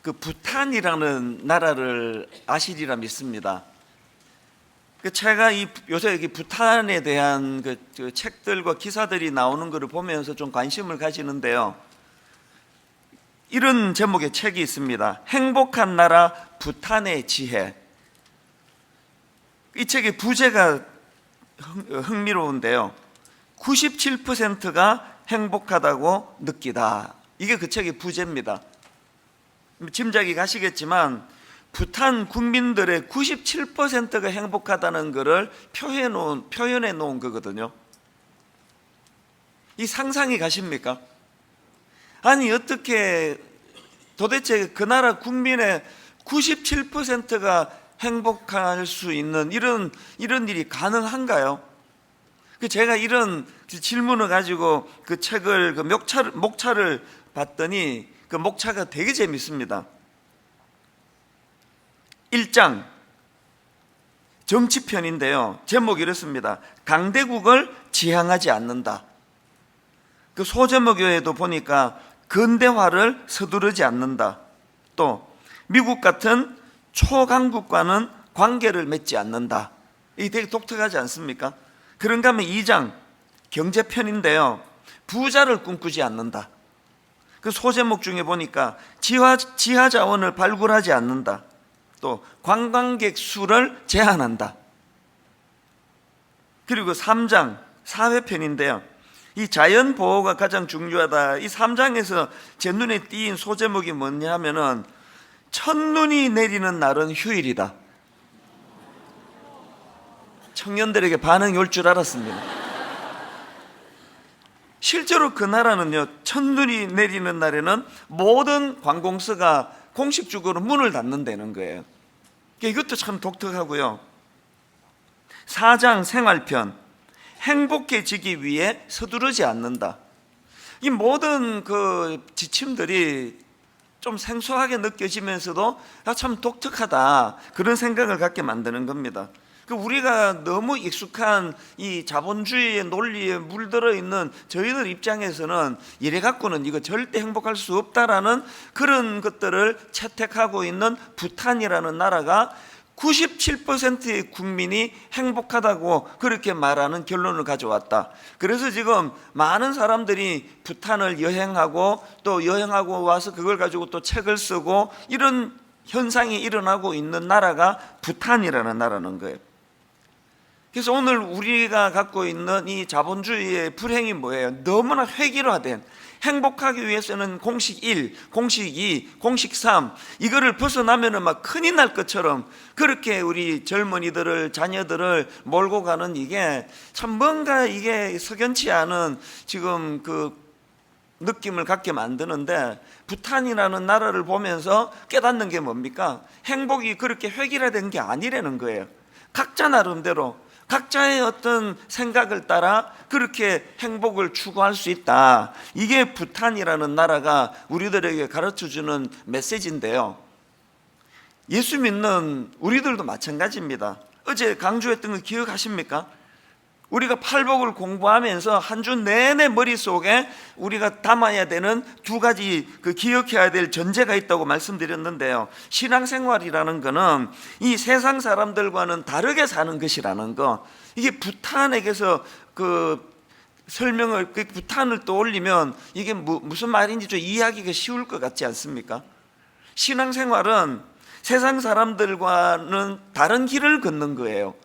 그 부탄이라는 나라를 아시리라 믿습니다. 제가 요새 부탄에 대한 그 책들과 기사들이 나오는 것을 보면서 좀 관심을 가지는데요. 이런 제목의 책이 있습니다. 행복한 나라 부탄의 지혜. 이 책의 부제가 흥미로운데요. 97%가 행복하다고 느끼다. 이게 그 책의 부제입니다. 짐작이 가시겠지만 부탄 국민들의 97%가 행복하다는 것을 표현해 놓은 거거든요. 이 상상이 가십니까? 아니 어떻게 도대체 그 나라 국민의 97%가 행복할 수 있는 이런 일이 가능한가요? 제가 이런 질문을 가지고 그 책을 목차를 봤더니 그 목차가 되게 재밌습니다. 1장 정치편인데요. 제목이 이렇습니다. 강대국을 지향하지 않는다. 그 소제목에도 보니까 근대화를 서두르지 않는다. 또 미국 같은 초강국과는 관계를 맺지 않는다. 이게 되게 독특하지 않습니까? 그런가 하면 2장 경제편인데요. 부자를 꿈꾸지 않는다. 그 소제목 중에 보니까 지하 자원을 발굴하지 않는다. 또 관광객 수를 제한한다. 그리고 3장 사회편인데요. 이 자연 보호가 가장 중요하다. 이 3장에서 제 눈에 띈 소제목이 뭐냐 하면은 첫눈이 내리는 날은 휴일이다. 청년들에게 반응이 올 줄 알았습니다. 실제로 그 나라는요, 첫눈이 내리는 날에는 모든 관공서가 공식적으로 문을 닫는다는 거예요. 이것도 참 독특하고요. 4장 생활편, 행복해지기 위해 서두르지 않는다. 이 모든 그 지침들이 좀 생소하게 느껴지면서도 참 독특하다, 그런 생각을 갖게 만드는 겁니다. 우리가 너무 익숙한 이 자본주의의 논리에 물들어 있는 저희들 입장에서는 이래 갖고는 이거 절대 행복할 수 없다라는 그런 것들을 채택하고 있는 부탄이라는 나라가 97%의 국민이 행복하다고 그렇게 말하는 결론을 가져왔다. 그래서 지금 많은 사람들이 부탄을 여행하고 또 여행하고 와서 그걸 가지고 또 책을 쓰고 이런 현상이 일어나고 있는 나라가 부탄이라는 나라는 거예요. 그래서 오늘 우리가 갖고 있는 이 자본주의의 불행이 뭐예요? 너무나 획일화된, 행복하기 위해서는 공식 1, 공식 2, 공식 3 이거를 벗어나면은 막 큰일 날 것처럼 그렇게 우리 젊은이들을, 자녀들을 몰고 가는 이게 참 뭔가 이게 석연치 않은 지금 그 느낌을 갖게 만드는데, 부탄이라는 나라를 보면서 깨닫는 게 뭡니까? 행복이 그렇게 획일화된 게 아니라는 거예요. 각자 나름대로 각자의 어떤 생각을 따라 그렇게 행복을 추구할 수 있다. 이게 부탄이라는 나라가 우리들에게 가르쳐주는 메시지인데요. 예수 믿는 우리들도 마찬가지입니다. 어제 강조했던 거 기억하십니까? 우리가 팔복을 공부하면서 한 주 내내 머릿속에 우리가 담아야 되는 두 가지 기억해야 될 전제가 있다고 말씀드렸는데요. 신앙생활이라는 거는 이 세상 사람들과는 다르게 사는 것이라는 거, 이게 부탄에게서 설명을, 부탄을 떠올리면 이게 무슨 말인지 좀 이해하기가 쉬울 것 같지 않습니까? 신앙생활은 세상 사람들과는 다른 길을 걷는 거예요.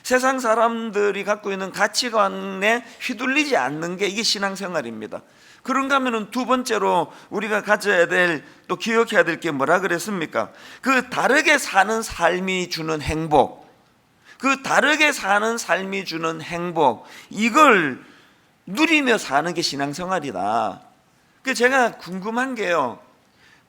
세상 사람들이 갖고 있는 가치관에 휘둘리지 않는 게 이게 신앙생활입니다. 그런가 하면은 두 번째로 우리가 가져야 될, 또 기억해야 될 게 뭐라 그랬습니까? 그 다르게 사는 삶이 주는 행복, 그 다르게 사는 삶이 주는 행복, 이걸 누리며 사는 게 신앙생활이다. 제가 궁금한 게요,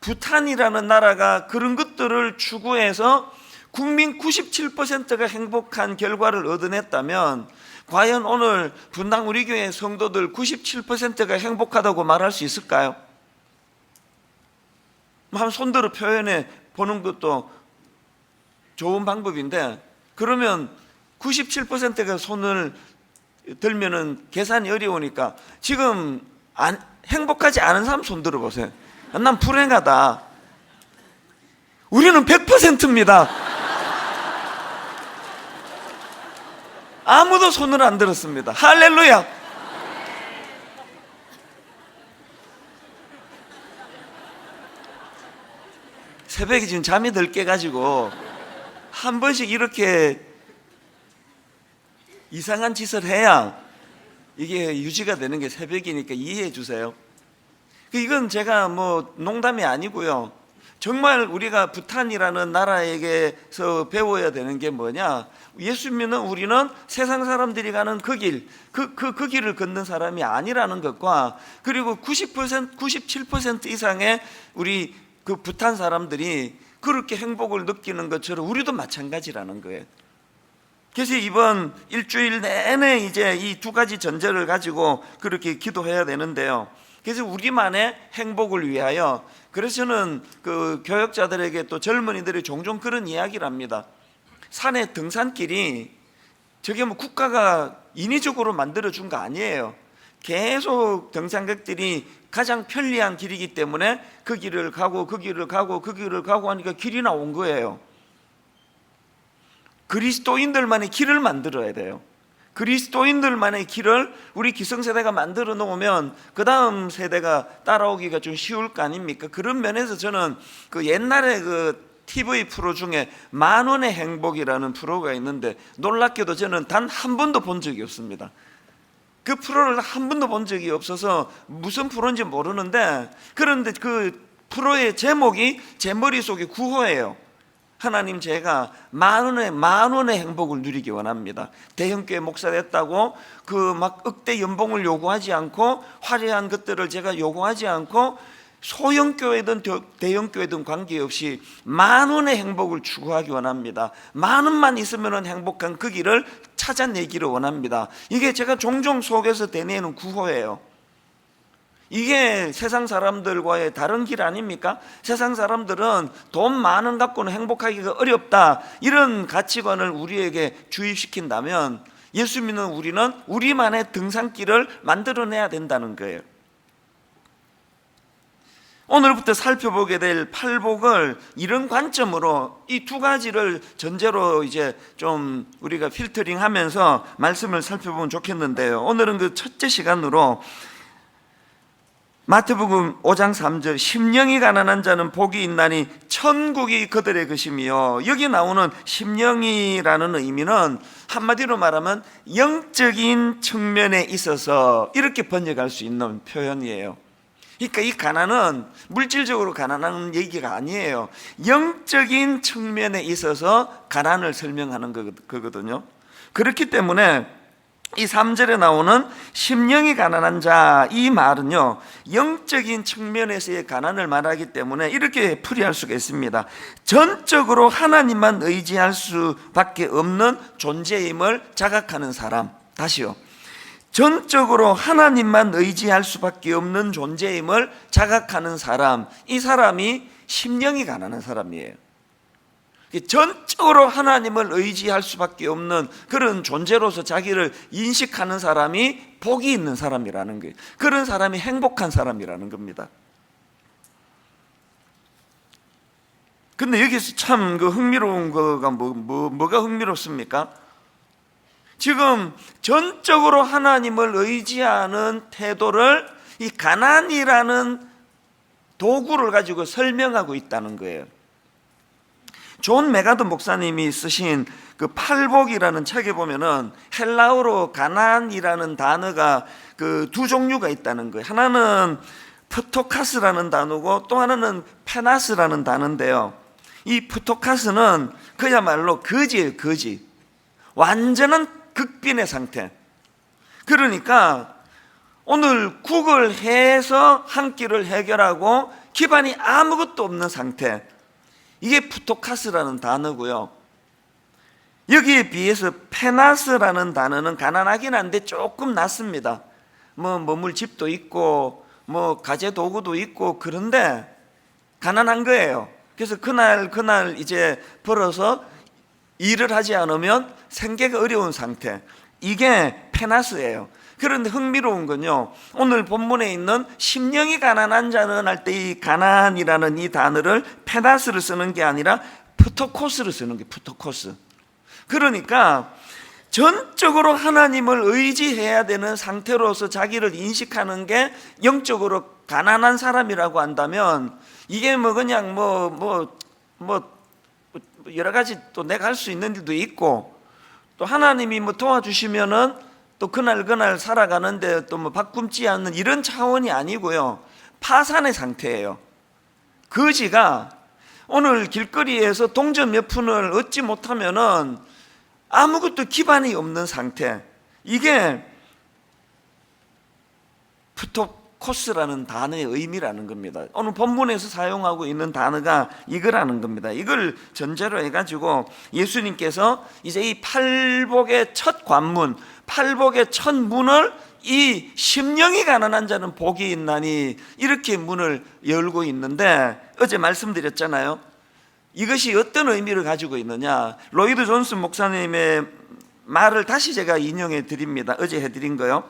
부탄이라는 나라가 그런 것들을 추구해서 국민 97%가 행복한 결과를 얻어냈다면 과연 오늘 분당 우리 교회 성도들 97%가 행복하다고 말할 수 있을까요? 한번 손들어 표현해 보는 것도 좋은 방법인데, 그러면 97%가 손을 들면은 계산이 어려우니까 지금 행복하지 않은 사람 손 들어 보세요. 난 불행하다. 우리는 100%입니다. 아무도 손을 안 들었습니다. 할렐루야. 새벽에 지금 잠이 덜 깨가지고 한 번씩 이렇게 이상한 짓을 해야 이게 유지가 되는 게 새벽이니까 이해해 주세요. 이건 제가 뭐 농담이 아니고요. 정말 우리가 부탄이라는 나라에게서 배워야 되는 게 뭐냐? 예수 믿는 우리는 세상 사람들이 가는 그 길, 그 길을 걷는 사람이 아니라는 것과, 그리고 90%, 97% 이상의 우리 그 부탄 사람들이 그렇게 행복을 느끼는 것처럼 우리도 마찬가지라는 거예요. 그래서 이번 일주일 내내 이제 이 두 가지 전제를 가지고 그렇게 기도해야 되는데요. 그래서 우리만의 행복을 위하여, 그래서 저는 그 교역자들에게 또 젊은이들이 종종 그런 이야기를 합니다. 산의 등산길이 저게 뭐 국가가 인위적으로 만들어준 거 아니에요. 계속 등산객들이 가장 편리한 길이기 때문에 그 길을 가고 그 길을 가고 그 길을 가고 하니까 길이 나온 거예요. 그리스도인들만의 길을 만들어야 돼요. 그리스도인들만의 길을 우리 기성세대가 만들어 놓으면 그 다음 세대가 따라오기가 좀 쉬울 거 아닙니까? 그런 면에서 저는 그 옛날에 그 TV 프로 중에 만원의 행복이라는 프로가 있는데, 놀랍게도 저는 단 한 번도 본 적이 없습니다. 그 프로를 한 번도 본 적이 없어서 무슨 프로인지 모르는데, 그런데 그 프로의 제목이 제 머릿속에 구호예요. 하나님, 제가 만원의 행복을 누리기 원합니다. 대형교회 목사 됐다고 그 막 억대 연봉을 요구하지 않고, 화려한 것들을 제가 요구하지 않고, 소형교회든 대형교회든 관계없이 만원의 행복을 추구하기 원합니다. 만원만 있으면 행복한 그 길을 찾아내기를 원합니다. 이게 제가 종종 속에서 되뇌는 구호예요. 이게 세상 사람들과의 다른 길 아닙니까? 세상 사람들은 돈 많은 갖고는 행복하기가 어렵다, 이런 가치관을 우리에게 주입시킨다면, 예수 믿는 우리는 우리만의 등산길을 만들어내야 된다는 거예요. 오늘부터 살펴보게 될 팔복을 이런 관점으로, 이 두 가지를 전제로 이제 좀 우리가 필터링 하면서 말씀을 살펴보면 좋겠는데요. 오늘은 그 첫째 시간으로 마태복음 5장 3절, 심령이 가난한 자는 복이 있나니 천국이 그들의 것이며, 여기 나오는 심령이라는 의미는 한마디로 말하면 영적인 측면에 있어서 이렇게 번역할 수 있는 표현이에요. 그러니까 이 가난은 물질적으로 가난한 얘기가 아니에요. 영적인 측면에 있어서 가난을 설명하는 거거든요. 그렇기 때문에 이 3절에 나오는 심령이 가난한 자, 이 말은요, 영적인 측면에서의 가난을 말하기 때문에 이렇게 풀이할 수가 있습니다. 전적으로 하나님만 의지할 수밖에 없는 존재임을 자각하는 사람. 다시요, 전적으로 하나님만 의지할 수밖에 없는 존재임을 자각하는 사람, 이 사람이 심령이 가난한 사람이에요. 전적으로 하나님을 의지할 수밖에 없는 그런 존재로서 자기를 인식하는 사람이 복이 있는 사람이라는 거예요. 그런 사람이 행복한 사람이라는 겁니다. 근데 여기서 참 그 흥미로운 거가 뭐가 흥미롭습니까? 지금 전적으로 하나님을 의지하는 태도를 이 가난이라는 도구를 가지고 설명하고 있다는 거예요. 존 메가드 목사님이 쓰신 그 팔복이라는 책에 보면은 헬라어로 가난이라는 단어가 그 두 종류가 있다는 거예요. 하나는 프토카스라는 단어고 또 하나는 페나스라는 단어인데요. 이 프토카스는 그야말로 거지예요, 거지. 완전한 극빈의 상태. 그러니까 오늘 국을 해서 한 끼를 해결하고 기반이 아무것도 없는 상태, 이게 푸토카스라는 단어고요. 여기에 비해서 페나스라는 단어는 가난하긴 한데 조금 낫습니다. 뭐 머물 집도 있고 뭐 가재 도구도 있고, 그런데 가난한 거예요. 그래서 그날 이제 벌어서 일을 하지 않으면 생계가 어려운 상태, 이게 페나스예요. 그런데 흥미로운 건요, 오늘 본문에 있는 심령이 가난한 자는 할 때 이 가난이라는 이 단어를 페나스를 쓰는 게 아니라 프토코스를 쓰는 게 프토코스. 그러니까 전적으로 하나님을 의지해야 되는 상태로서 자기를 인식하는 게 영적으로 가난한 사람이라고 한다면, 이게 뭐 그냥 여러 가지 또 내가 할 수 있는 일도 있고, 또 하나님이 뭐 도와주시면은 또 그날 살아가는데 또 뭐 바꿈지 않는 이런 차원이 아니고요, 파산의 상태예요. 거지가 오늘 길거리에서 동전 몇 푼을 얻지 못하면은 아무것도 기반이 없는 상태, 이게 프토코스라는 단어의 의미라는 겁니다. 오늘 본문에서 사용하고 있는 단어가 이거라는 겁니다. 이걸 전제로 해가지고 예수님께서 이제 이 팔복의 첫 관문, 팔복의 첫 문을 이 심령이 가난한 자는 복이 있나니 이렇게 문을 열고 있는데, 어제 말씀드렸잖아요. 이것이 어떤 의미를 가지고 있느냐, 로이드 존슨 목사님의 말을 다시 제가 인용해 드립니다. 어제 해드린 거요.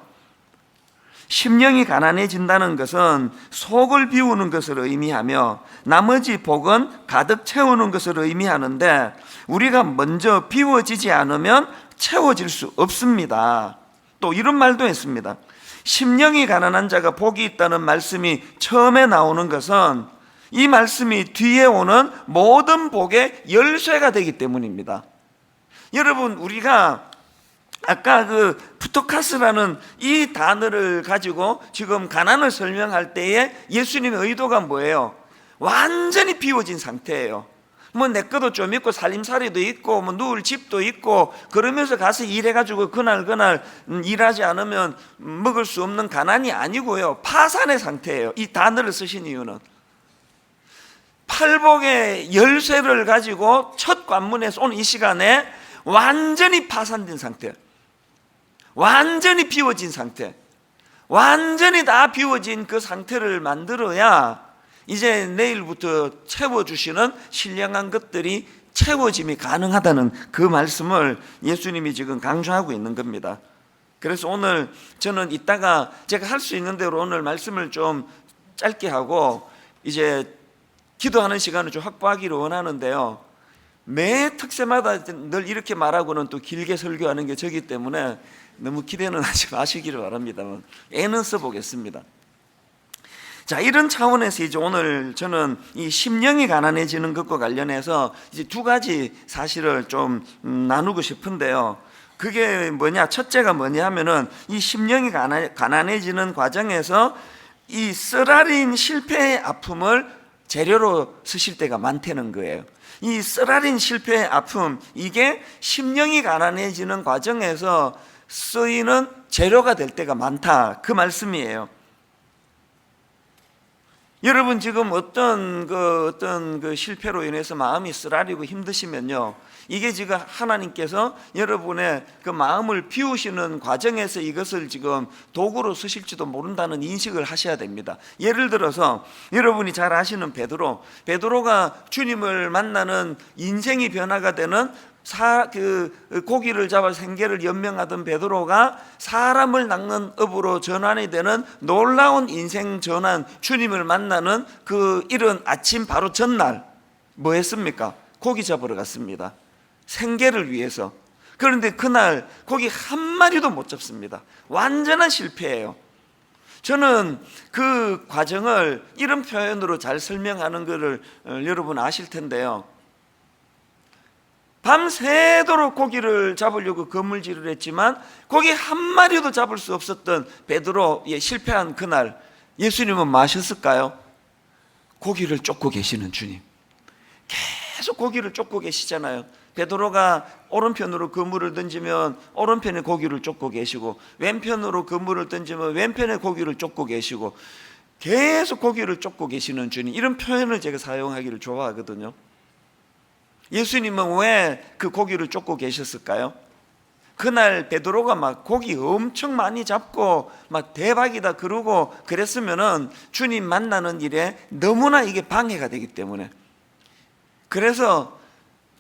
심령이 가난해진다는 것은 속을 비우는 것을 의미하며 나머지 복은 가득 채우는 것을 의미하는데, 우리가 먼저 비워지지 않으면 채워질 수 없습니다. 또 이런 말도 했습니다. 심령이 가난한 자가 복이 있다는 말씀이 처음에 나오는 것은 이 말씀이 뒤에 오는 모든 복의 열쇠가 되기 때문입니다. 여러분, 우리가 아까 그 프토카스라는 이 단어를 가지고 지금 가난을 설명할 때에 예수님의 의도가 뭐예요? 완전히 비워진 상태예요. 뭐 내 것도 좀 있고 살림살이도 있고 뭐 누울 집도 있고 그러면서 가서 일해가지고 그날 일하지 않으면 먹을 수 없는 가난이 아니고요, 파산의 상태예요. 이 단어를 쓰신 이유는 팔복의 열쇠를 가지고 첫 관문에서 오늘 이 시간에 완전히 파산된 상태, 완전히 비워진 상태, 완전히 다 비워진 그 상태를 만들어야 이제 내일부터 채워주시는 신령한 것들이 채워짐이 가능하다는 그 말씀을 예수님이 지금 강조하고 있는 겁니다. 그래서 오늘 저는 이따가 제가 할 수 있는 대로 오늘 말씀을 좀 짧게 하고 이제 기도하는 시간을 좀 확보하기를 원하는데요, 매 특세마다 늘 이렇게 말하고는 또 길게 설교하는 게 저기 때문에 너무 기대는 하지 마시기를 바랍니다만 애는 써보겠습니다. 자, 이런 차원에서 이제 오늘 저는 이 심령이 가난해지는 것과 관련해서 이제 두 가지 사실을 좀 나누고 싶은데요. 그게 뭐냐? 첫째가 뭐냐 하면은 이 심령이 가난해지는 과정에서 이 쓰라린 실패의 아픔을 재료로 쓰실 때가 많다는 거예요. 이 쓰라린 실패의 아픔, 이게 심령이 가난해지는 과정에서 쓰이는 재료가 될 때가 많다, 그 말씀이에요. 여러분, 지금 어떤 그 실패로 인해서 마음이 쓰라리고 힘드시면요, 이게 지금 하나님께서 여러분의 그 마음을 비우시는 과정에서 이것을 지금 도구로 쓰실지도 모른다는 인식을 하셔야 됩니다. 예를 들어서 여러분이 잘 아시는 베드로가 주님을 만나는 인생이 변화가 되는 고기를 잡아 생계를 연명하던 베드로가 사람을 낚는 업으로 전환이 되는 놀라운 인생 전환, 주님을 만나는 그 이른 아침 바로 전날 뭐 했습니까? 고기 잡으러 갔습니다. 생계를 위해서. 그런데 그날 고기 한 마리도 못 잡습니다. 완전한 실패예요. 저는 그 과정을 이런 표현으로 잘 설명하는 것을 여러분 아실 텐데요, 밤새도록 고기를 잡으려고 거물질을 했지만 고기 한 마리도 잡을 수 없었던 베드로의 실패한 그날, 예수님은 뭐 하셨을까요? 고기를 쫓고 계시는 주님, 계속 고기를 쫓고 계시잖아요. 베드로가 오른편으로 그물을 던지면 오른편에 고기를 쫓고 계시고, 왼편으로 그물을 던지면 왼편에 고기를 쫓고 계시고, 계속 고기를 쫓고 계시는 주님, 이런 표현을 제가 사용하기를 좋아하거든요. 예수님은 왜 그 고기를 쫓고 계셨을까요? 그날 베드로가 막 고기 엄청 많이 잡고 막 대박이다 그러고 그랬으면은 주님 만나는 일에 너무나 이게 방해가 되기 때문에, 그래서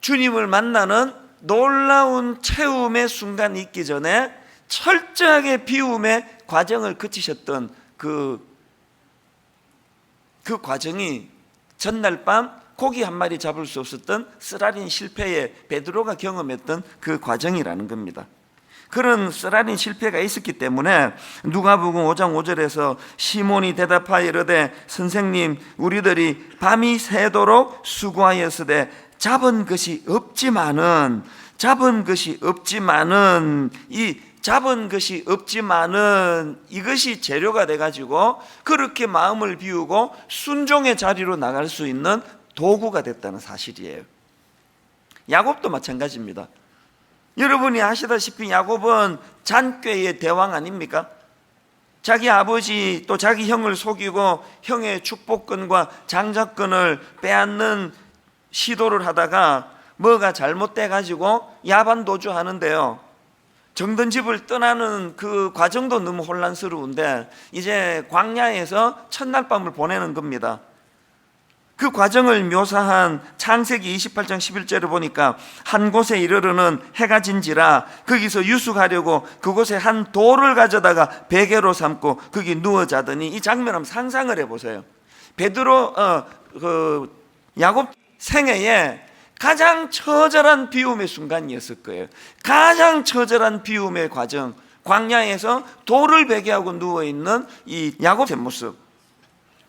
주님을 만나는 놀라운 체험의 순간이 있기 전에 철저하게 비움의 과정을 거치셨던 그 과정이 전날 밤 고기 한 마리 잡을 수 없었던 쓰라린 실패에 베드로가 경험했던 그 과정이라는 겁니다. 그런 쓰라린 실패가 있었기 때문에 누가복음 5장 5절에서 시몬이 대답하여 이르되 선생님 우리들이 밤이 새도록 수고하였으되 잡은 것이 없지만은 이것이 재료가 돼가지고 그렇게 마음을 비우고 순종의 자리로 나갈 수 있는 도구가 됐다는 사실이에요. 야곱도 마찬가지입니다. 여러분이 아시다시피 야곱은 잔꾀의 대왕 아닙니까? 자기 아버지 또 자기 형을 속이고 형의 축복권과 장자권을 빼앗는 시도를 하다가 뭐가 잘못돼 가지고 야반도주 하는데요, 정든 집을 떠나는 그 과정도 너무 혼란스러운데 이제 광야에서 첫날 밤을 보내는 겁니다. 그 과정을 묘사한 창세기 28장 11절을 보니까 한 곳에 이르러는 해가 진지라 거기서 유숙하려고 그곳에 한 돌을 가져다가 베개로 삼고 거기 누워 자더니, 이 장면 한번 상상을 해보세요. 야곱 생애에 가장 처절한 비움의 순간이었을 거예요. 가장 처절한 비움의 과정, 광야에서 돌을 베개하고 누워있는 이 야곱의 모습.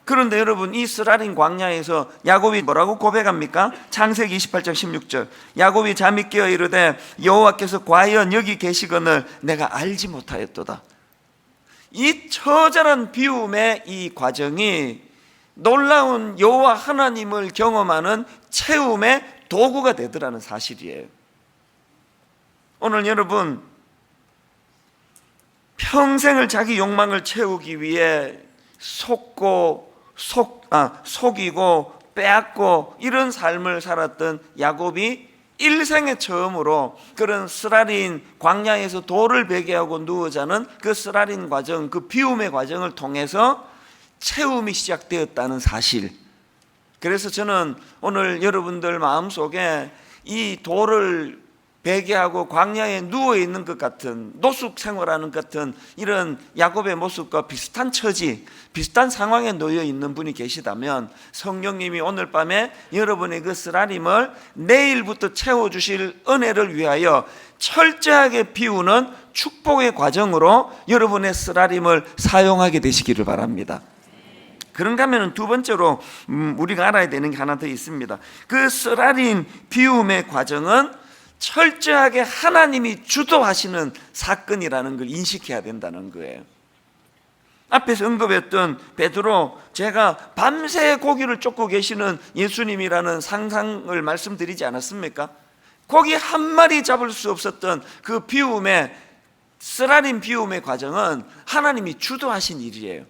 그런데 여러분, 이 쓰라린 광야에서 야곱이 뭐라고 고백합니까? 창세기 28장 16절 야곱이 잠이 깨어 이르되 여호와께서 과연 여기 계시거늘 내가 알지 못하였도다. 이 처절한 비움의 이 과정이 놀라운 여호와 하나님을 경험하는 채움의 도구가 되더라는 사실이에요. 오늘 여러분, 평생을 자기 욕망을 채우기 위해 속이고 빼앗고 이런 삶을 살았던 야곱이 일생에 처음으로 그런 쓰라린 광야에서 돌을 베개하고 누워 자는 그 쓰라린 과정, 그 비움의 과정을 통해서 채움이 시작되었다는 사실. 그래서 저는 오늘 여러분들 마음속에 이 돌을 베개하고 광야에 누워있는 것 같은, 노숙 생활하는 것 같은 이런 야곱의 모습과 비슷한 처지, 비슷한 상황에 놓여 있는 분이 계시다면 성령님이 오늘 밤에 여러분의 그 쓰라림을 내일부터 채워주실 은혜를 위하여 철저하게 비우는 축복의 과정으로 여러분의 쓰라림을 사용하게 되시기를 바랍니다. 그런가 하면 두 번째로 우리가 알아야 되는 게 하나 더 있습니다. 그 쓰라린 비움의 과정은 철저하게 하나님이 주도하시는 사건이라는 걸 인식해야 된다는 거예요. 앞에서 언급했던 베드로, 제가 밤새 고기를 쫓고 계시는 예수님이라는 상상을 말씀드리지 않았습니까? 고기 한 마리 잡을 수 없었던 그 비움의, 쓰라린 비움의 과정은 하나님이 주도하신 일이에요.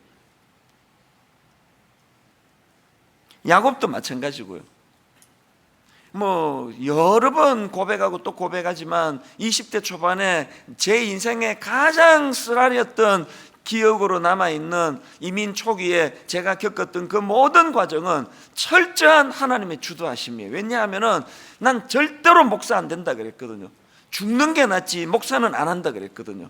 야곱도 마찬가지고요. 여러 번 고백하고 또 고백하지만 20대 초반에 제 인생에 가장 쓰라렸던 기억으로 남아있는 이민 초기에 제가 겪었던 그 모든 과정은 철저한 하나님의 주도하심이에요. 왜냐하면 난 절대로 목사 안 된다 그랬거든요. 죽는 게 낫지 목사는 안 한다 그랬거든요.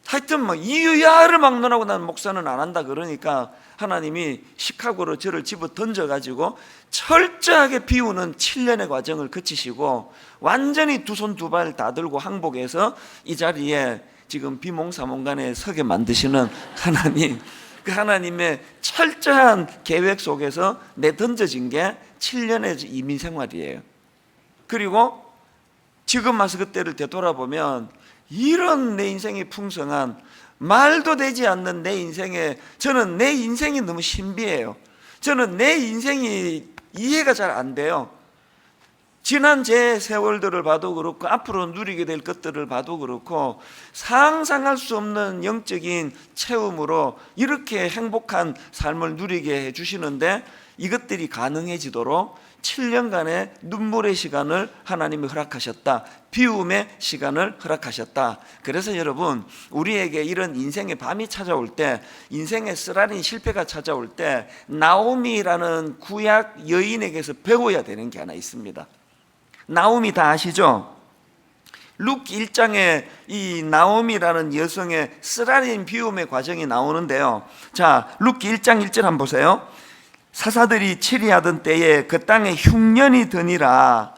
하여튼 이유야를 막론하고 나는 목사는 안 한다 그러니까 하나님이 시카고로 저를 집어 던져가지고 철저하게 비우는 7년의 과정을 거치시고 완전히 두 손 두 발 다 들고 항복해서 이 자리에 지금 비몽사몽간에 서게 만드시는 하나님, 그 하나님의 철저한 계획 속에서 내던져진 게 7년의 이민 생활이에요. 그리고 지금 와서 그때를 되돌아보면 이런 내 인생이 풍성한, 말도 되지 않는 내 인생에, 저는 내 인생이 너무 신비해요. 저는 내 인생이 이해가 잘 안 돼요. 지난 제 세월들을 봐도 그렇고 앞으로 누리게 될 것들을 봐도 그렇고 상상할 수 없는 영적인 체험으로 이렇게 행복한 삶을 누리게 해주시는데, 이것들이 가능해지도록 7년간의 눈물의 시간을 하나님이 허락하셨다. 비움의 시간을 허락하셨다. 그래서 여러분, 우리에게 이런 인생의 밤이 찾아올 때, 인생의 쓰라린 실패가 찾아올 때 나오미라는 구약 여인에게서 배워야 되는 게 하나 있습니다. 나오미 다 아시죠? 룻기 1장에 이 나오미라는 여성의 쓰라린 비움의 과정이 나오는데요. 자, 룻기 1장 1절 한번 보세요. 사사들이 치리하던 때에 그 땅에 흉년이 드니라.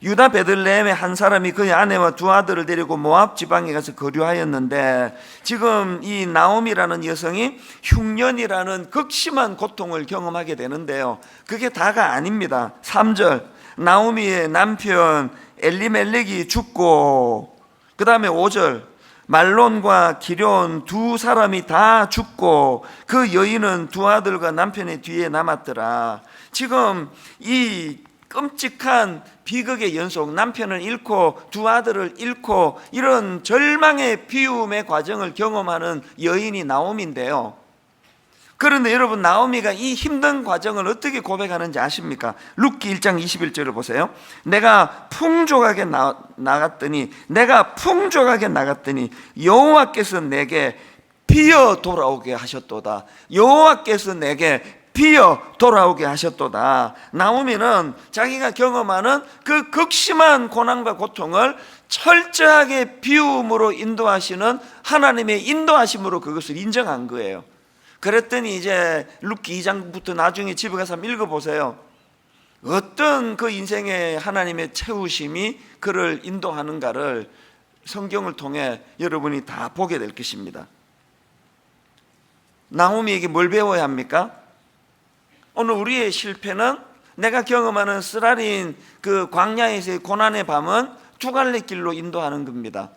유다 베들레헴의 한 사람이 그의 아내와 두 아들을 데리고 모압 지방에 가서 거류하였는데, 지금 이 나오미라는 여성이 흉년이라는 극심한 고통을 경험하게 되는데요. 그게 다가 아닙니다. 3절, 나오미의 남편 엘리멜렉이 죽고, 그 다음에 5절, 말론과 기럨 두 사람이 다 죽고 그 여인은 두 아들과 남편의 뒤에 남았더라. 지금 이 끔찍한 비극의 연속, 남편을 잃고 두 아들을 잃고 이런 절망의 비움의 과정을 경험하는 여인이 나오미인데요. 그런데 여러분, 나오미가 이 힘든 과정을 어떻게 고백하는지 아십니까? 룻기 1장 21절을 보세요. 내가 풍족하게 나갔더니 여호와께서 내게 피어 돌아오게 하셨도다. 여호와께서 내게 피어 돌아오게 하셨도다. 나오미는 자기가 경험하는 그 극심한 고난과 고통을 철저하게 비움으로 인도하시는 하나님의 인도하심으로 그것을 인정한 거예요. 그랬더니 이제 룻기 2장부터 나중에 집에 가서 한번 읽어보세요. 어떤 그 인생의 하나님의 채우심이 그를 인도하는가를 성경을 통해 여러분이 다 보게 될 것입니다. 나오미에게 뭘 배워야 합니까? 오늘 우리의 실패는, 내가 경험하는 쓰라린 그 광야에서의 고난의 밤은 두 갈래 길로 인도하는 겁니다.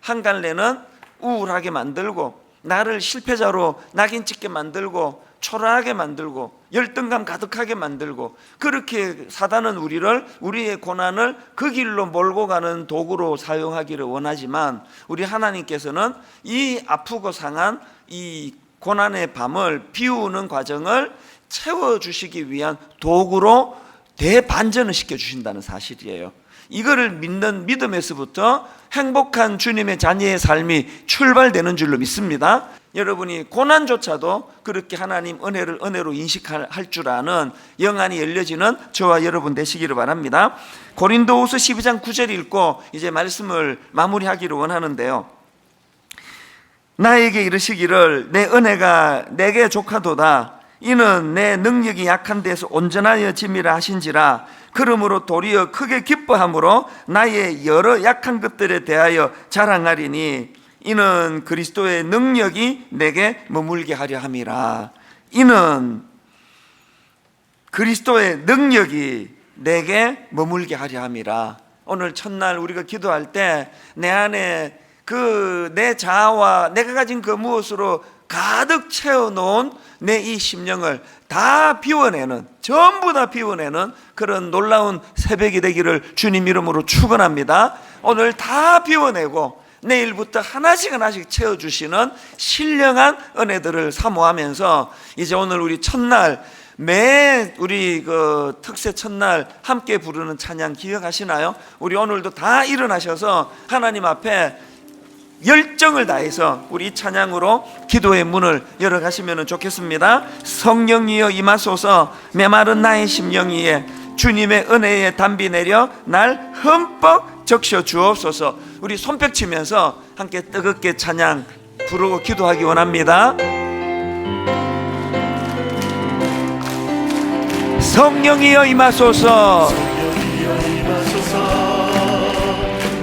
한 갈래는 우울하게 만들고, 나를 실패자로 낙인 찍게 만들고, 초라하게 만들고, 열등감 가득하게 만들고, 그렇게 사단은 우리의 고난을 그 길로 몰고 가는 도구로 사용하기를 원하지만, 우리 하나님께서는 이 아프고 상한 이 고난의 밤을 비우는 과정을 채워주시기 위한 도구로 대반전을 시켜주신다는 사실이에요. 이거를 믿는 믿음에서부터 행복한 주님의 자녀의 삶이 출발되는 줄로 믿습니다. 여러분이 고난조차도 그렇게 하나님 은혜를 은혜로 인식할 줄 아는 영안이 열려지는 저와 여러분 되시기를 바랍니다. 고린도후서 12장 9절 읽고 이제 말씀을 마무리하기를 원하는데요. 나에게 이르시기를 내 은혜가 내게 족하도다. 이는 내 능력이 약한 데서 온전하여 짐이라 하신지라. 그러므로 도리어 크게 기뻐함으로 나의 여러 약한 것들에 대하여 자랑하리니 이는 그리스도의 능력이 내게 머물게 하려 함이라. 이는 그리스도의 능력이 내게 머물게 하려 함이라. 오늘 첫날 우리가 기도할 때 내 안에 그 내 자아와 내가 가진 그 무엇으로 가득 채워놓은 내 이 심령을 다 비워내는, 전부 다 비워내는 그런 놀라운 새벽이 되기를 주님 이름으로 축원합니다. 오늘 다 비워내고 내일부터 하나씩 채워주시는 신령한 은혜들을 사모하면서, 이제 오늘 우리 첫날, 매 우리 그 특세 첫날 함께 부르는 찬양 기억하시나요? 우리 오늘도 다 일어나셔서 하나님 앞에 열정을 다해서 우리 찬양으로 기도의 문을 열어가시면 좋겠습니다. 성령이여 임하소서, 메마른 나의 심령 위에 주님의 은혜의 담비 내려 날 흠뻑 적셔 주옵소서. 우리 손뼉 치면서 함께 뜨겁게 찬양 부르고 기도하기 원합니다. 성령이여 임하소서,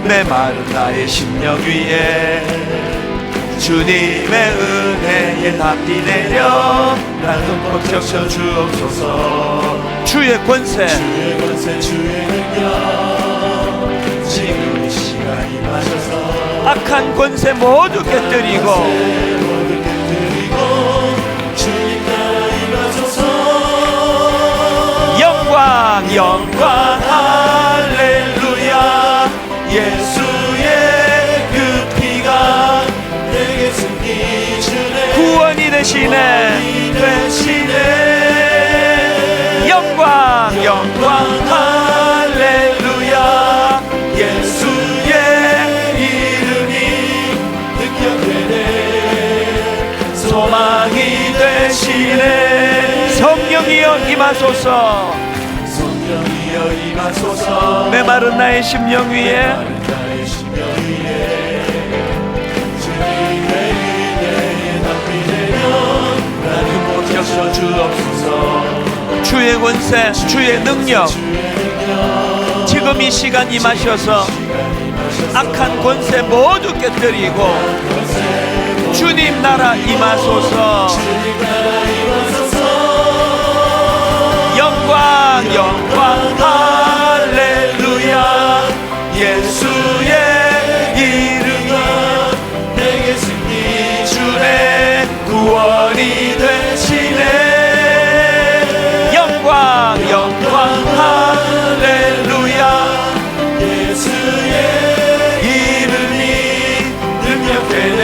메마른 나의 심령 위에 주님의 은혜에 담비 내려 날 흠뻑 적셔 주옵소서. 주의 권세 주의 능력 지금 이 시간 임하셔서 악한 권세 모두 깨뜨리고 주님 나라 임하소서. 영광 할렐루야. 예수의 그 피가 내게 승리 주네. 구원이 되시네. 영광 할렐루야. 예수의 이름이 능력되네. 소망이 되시네. 성령이여 임하소서. 성령이여 임하소서. 메마른 나의 심령 위에 주의 권세, 주의 능력, 지금 이 시간 임하셔서 악한 권세 모두 깨뜨리고 주님 나라 임하소서. 영광 영광 할렐루야. 예수의 이름이 내게 승리, 주의 구원이 되시네. 영광 영광 할렐루야. 예수의 이름이 능력되네,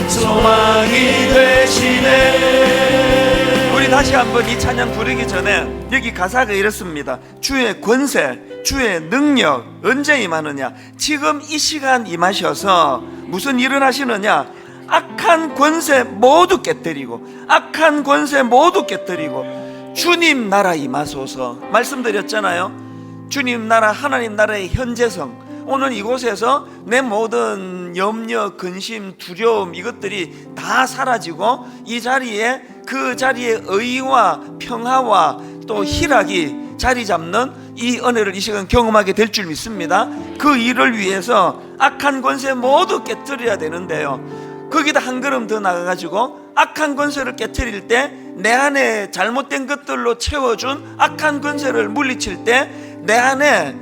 소망이 되시네. 우리 다시 한번 이 찬양 부르기 전에 여기 가사가 이렇습니다. 주의 권세, 주의 능력 언제 임하느냐? 지금 이 시간 임하셔서 무슨 일을 하시느냐? 악한 권세 모두 깨뜨리고, 악한 권세 모두 깨뜨리고 주님 나라 임하소서. 말씀드렸잖아요. 주님 나라, 하나님 나라의 현재성. 오늘 이곳에서 내 모든 염려, 근심, 두려움 이것들이 다 사라지고 이 자리에, 그 자리에 의와 평화와 또 희락이 자리 잡는 이 은혜를 이 시간 경험하게 될 줄 믿습니다. 그 일을 위해서 악한 권세 모두 깨뜨려야 되는데요, 거기다 한 걸음 더 나가가지고 악한 권세를 깨뜨릴 때, 내 안에 잘못된 것들로 채워준 악한 권세를 물리칠 때 내 안에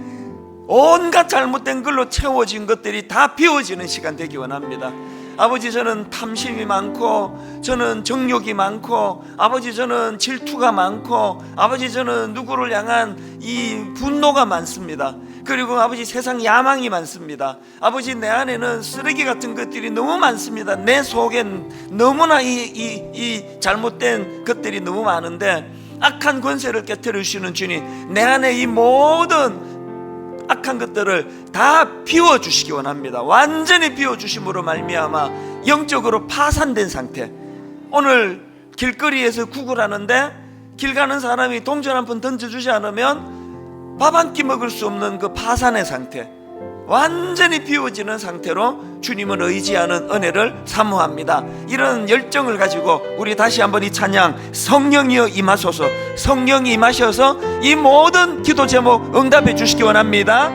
온갖 잘못된 걸로 채워진 것들이 다 비워지는 시간 되기 원합니다. 아버지, 저는 탐심이 많고, 저는 정욕이 많고, 아버지 저는 질투가 많고, 아버지 저는 누구를 향한 이 분노가 많습니다. 그리고 아버지 세상 야망이 많습니다. 아버지 내 안에는 쓰레기 같은 것들이 너무 많습니다. 내 속엔 너무나 이 잘못된 것들이 너무 많은데, 악한 권세를 깨뜨려 주시는 주님, 내 안에 이 모든 악한 것들을 다 비워주시기 원합니다. 완전히 비워주심으로 말미암아 영적으로 파산된 상태. 오늘 길거리에서 구걸하는데 길 가는 사람이 동전 한 푼 던져주지 않으면 밥 한 끼 먹을 수 없는 그 파산의 상태, 완전히 비워지는 상태로 주님을 의지하는 은혜를 사모합니다. 이런 열정을 가지고 우리 다시 한번 이 찬양, 성령이여 임하소서, 성령이 임하셔서 이 모든 기도 제목 응답해 주시기 원합니다.